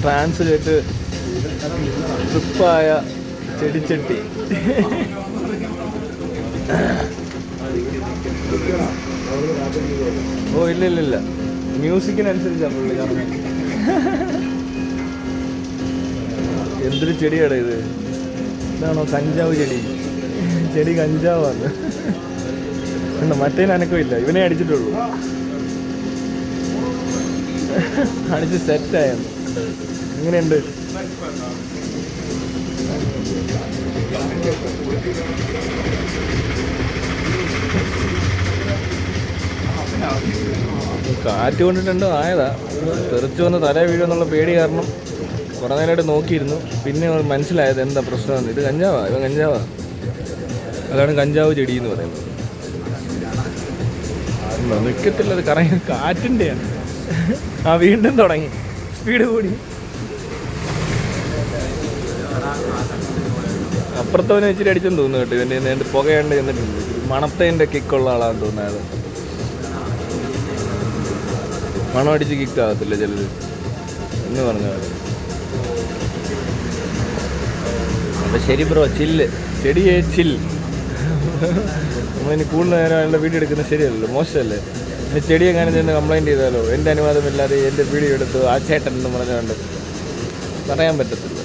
Translate ട്രിപ്പായ ചെടിച്ചട്ടി. ഓ ഇല്ല, മ്യൂസിക്കിനനുസരിച്ചാണ് പുള്ളി കാരണം. എന്തൊരു ചെടിയാടാ ഇത്? ഇതാണോ കഞ്ചാവ് ചെടി? ചെടി കഞ്ചാവാണ്. മറ്റേന് അനക്കം ഇല്ല, ഇവനെ അടിച്ചിട്ടുള്ളൂ. അടിച്ച് സെറ്റായെന്ന്. എങ്ങനെയുണ്ട്? കാറ്റ് കൊണ്ടിട്ടുണ്ടോ ആയതാ. തെറിച്ചു വന്ന് തല വീഴുമെന്നുള്ള പേടി കാരണം കുറേ നേരമായിട്ട് നോക്കിയിരുന്നു. പിന്നെ മനസ്സിലായത് എന്താ പ്രശ്നമെന്ന്. ഇത് കഞ്ചാവാ, ഇവൻ കഞ്ചാവാ. അതാണ് കഞ്ചാവ് ചെടി എന്ന് പറയുന്നത്. നിൽക്കത്തില്ല, അത് കറങ്ങി കാറ്റിൻ്റെയാണ്. ആ വീണ്ടും തുടങ്ങി, സ്പീഡ് കൂടി. അപ്പുറത്തവനെ വെച്ചിട്ട് അടിച്ചെന്ന് തോന്നുന്നു കേട്ടോ. ഇവൻ്റെ പുകയുണ്ട് ചെന്നിട്ടുണ്ട്. മണത്തേൻ്റെ കിക്കുള്ള ആളാന്ന് തോന്നുന്നത്. മണം അടിച്ച് കിക്കാകത്തില്ല ചിലത് എന്ന് പറഞ്ഞാൽ. അപ്പം ശരി ബ്രോ, ചില്ല് ചെടിയെ ചിൽ. നമ്മളിനി കൂടുതൽ നേരം അയാളുടെ വീഡിയോ എടുക്കുന്നത് ശരിയല്ലല്ലോ, മോശമല്ലേ? ഇനി ചെടി എങ്ങനെ ചെന്ന് കംപ്ലൈൻറ്റ് ചെയ്താലോ? എൻ്റെ അനുവാദമില്ലാതെ എൻ്റെ വീഡിയോ എടുത്തു ആ ചേട്ടൻ എന്ന് പറഞ്ഞുകൊണ്ട് പറയാൻ പറ്റത്തില്ല.